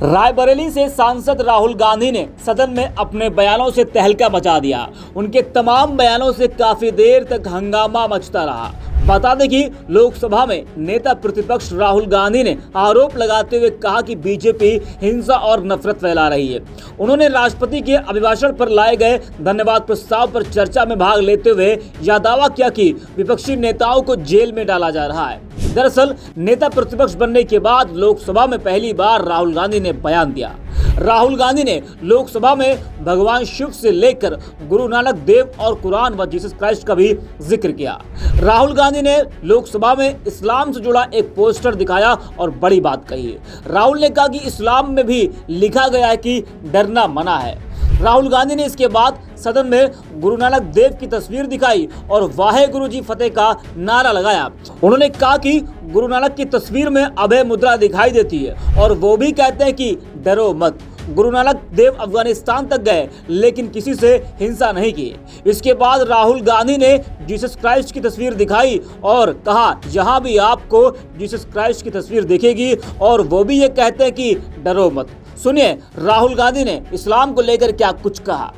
रायबरेली से सांसद राहुल गांधी ने सदन में अपने बयानों से तहलका मचा दिया। उनके तमाम बयानों से काफी देर तक हंगामा मचता रहा। बता दें कि लोकसभा में नेता प्रतिपक्ष राहुल गांधी ने आरोप लगाते हुए कहा कि बीजेपी हिंसा और नफरत फैला रही है। उन्होंने राष्ट्रपति के अभिभाषण पर लाए गए धन्यवाद प्रस्ताव पर चर्चा में भाग लेते हुए यह दावा किया कि विपक्षी नेताओं को जेल में डाला जा रहा है। दरअसल नेता प्रतिपक्ष बनने के बाद लोकसभा में पहली बार राहुल गांधी ने बयान दिया। राहुल गांधी ने लोकसभा में भगवान शिव से लेकर गुरु नानक देव और कुरान व जीसस क्राइस्ट का भी जिक्र किया। राहुल गांधी ने लोकसभा में इस्लाम से जुड़ा एक पोस्टर दिखाया और बड़ी बात कही। राहुल ने कहा कि इस्लाम में भी लिखा गया है कि डरना मना है। राहुल गांधी ने इसके बाद सदन में गुरु नानक देव की तस्वीर दिखाई और वाहे गुरु जी फतेह का नारा लगाया। उन्होंने कहा कि गुरु नानक की तस्वीर में अभय मुद्रा दिखाई देती है और वो भी कहते हैं कि डरो मत। गुरु नानक देव अफगानिस्तान तक गए लेकिन किसी से हिंसा नहीं की। इसके बाद राहुल गांधी ने जीसस क्राइस्ट की तस्वीर दिखाई और कहा यहाँ भी आपको जीसस क्राइस्ट की तस्वीर दिखेगी और वो भी ये कहते हैं कि डरो मत। सुनिए राहुल गांधी ने इस्लाम को लेकर क्या कुछ कहा।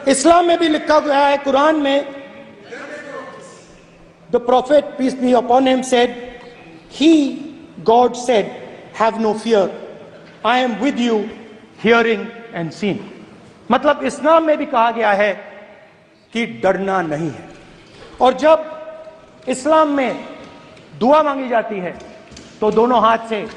इस्लाम में भी लिखा गया है, कुरान में, the prophet peace be upon him said, he God said, have no fear, I am with you hearing and seeing. मतलब इस्लाम में भी कहा गया है कि डरना नहीं है। और जब इस्लाम में दुआ मांगी जाती है तो दोनों हाथ से,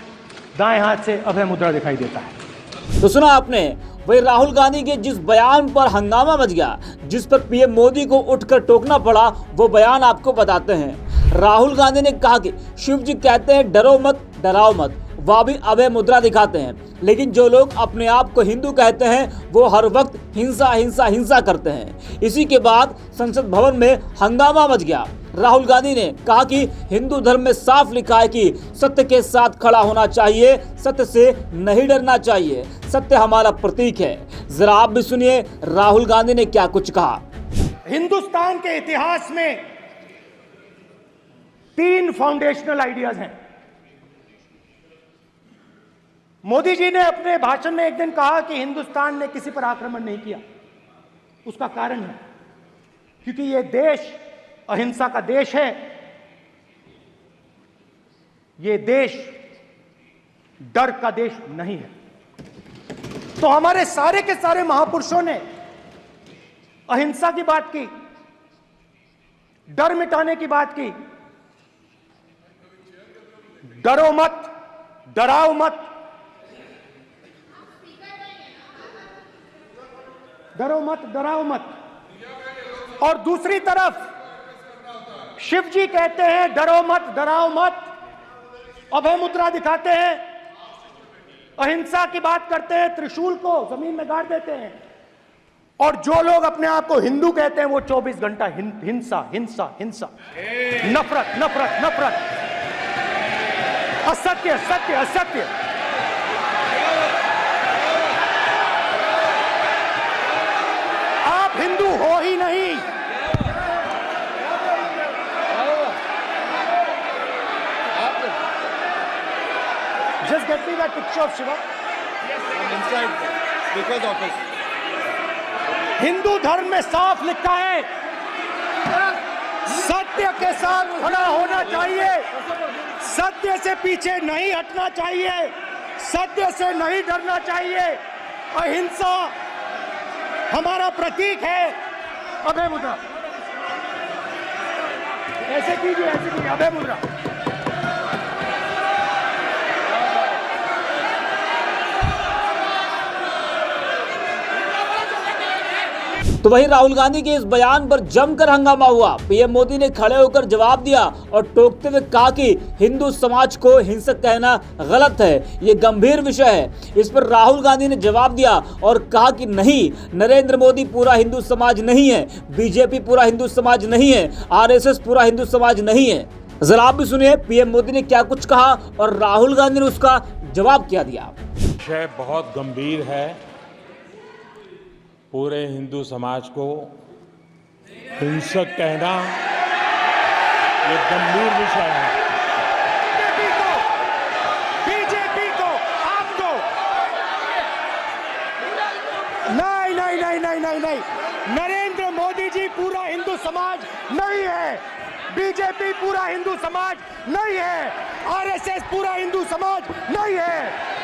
दाएं हाथ से अभय मुद्रा दिखाई देता है। तो सुना आपने, वही राहुल गांधी के जिस बयान पर हंगामा मच गया, जिस पर पीएम मोदी को उठकर टोकना पड़ा, वो बयान आपको बताते हैं। राहुल गांधी ने कहा कि शिव जी कहते हैं डरो मत, डराओ मत, वह भी अभय मुद्रा दिखाते हैं, लेकिन जो लोग अपने आप को हिंदू कहते हैं वो हर वक्त हिंसा हिंसा हिंसा करते हैं। इसी के बाद संसद भवन में हंगामा मच गया। राहुल गांधी ने कहा कि हिंदू धर्म में साफ लिखा है कि सत्य के साथ खड़ा होना चाहिए, सत्य से नहीं डरना चाहिए, सत्य हमारा प्रतीक है। जरा आप भी सुनिए राहुल गांधी ने क्या कुछ कहा। हिंदुस्तान के इतिहास में 3 फाउंडेशनल आइडियाज हैं। मोदी जी ने अपने भाषण में एक दिन कहा कि हिंदुस्तान ने किसी पर आक्रमण नहीं किया। उसका कारण है क्योंकि यह देश अहिंसा का देश है। यह देश डर का देश नहीं है। तो हमारे सारे के सारे महापुरुषों ने अहिंसा की बात की, डर मिटाने की बात की। डरो मत, डराओ मत, डरो मत, डराओ मत। और दूसरी तरफ शिव जी कहते हैं डरो मत, डराओ मत, अभय मुद्रा दिखाते हैं, अहिंसा की बात करते हैं, त्रिशूल को जमीन में गाड़ देते हैं। और जो लोग अपने आप को हिंदू कहते हैं वो 24 घंटा हिंसा हिंसा हिंसा, नफरत नफरत नफरत, असत्य सत्य असत्य। आप हिंदू हो ही नहीं। Just get me that picture of Shiva. Yes, I'm inside Speaker's office. Hindu धर्म में साफ लिखा है, सत्य के साथ खड़ा होना चाहिए, सत्य से पीछे नहीं हटना चाहिए, सत्य से नहीं डरना चाहिए। अहिंसा हमारा प्रतीक है। अभय मुद्रा ऐसे कीजिए, अभय मुद्रा। तो वहीं राहुल गांधी के इस बयान पर जमकर हंगामा हुआ। पीएम मोदी ने खड़े होकर जवाब दिया और टोकते हुए कहा कि हिंदू समाज को हिंसक कहना गलत है, ये गंभीर विषय है। इस पर राहुल गांधी ने जवाब दिया और कहा कि नहीं, नरेंद्र मोदी पूरा हिंदू समाज नहीं है, बीजेपी पूरा हिंदू समाज नहीं है, आरएसएस पूरा हिंदू समाज नहीं है। जरा आप भी सुनिए पीएम मोदी ने क्या कुछ कहा और राहुल गांधी ने उसका जवाब क्या दिया। विषय बहुत गंभीर है। पूरे हिंदू समाज को हिंसक कहना ये गंभीर विषय है। बीजेपी को, आपको बीजेपी पूरा हिंदू समाज नहीं है, आरएसएस पूरा हिंदू समाज नहीं है।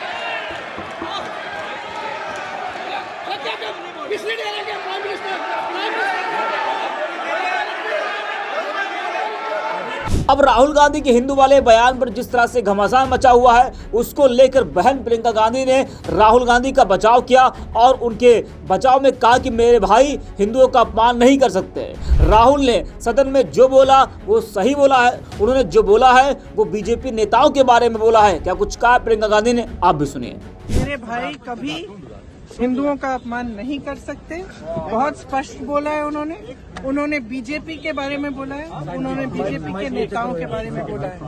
अब राहुल गांधी के हिंदू वाले बयान पर जिस तरह से घमासान मचा हुआ है, उसको लेकर बहन प्रियंका गांधी ने राहुल गांधी का बचाव किया और उनके बचाव में कहा कि मेरे भाई हिंदुओं का अपमान नहीं कर सकते। राहुल ने सदन में जो बोला वो सही बोला है। उन्होंने जो बोला है वो बीजेपी नेताओं के बारे में बोला है। क्या कुछ कहा प्रियंका गांधी ने, आप भी सुनिए। मेरे भाई कभी हिंदुओं का अपमान नहीं कर सकते, बहुत स्पष्ट बोला है उन्होंने बीजेपी के बारे में बोला है, उन्होंने बीजेपी के नेताओं के बारे में बोला है।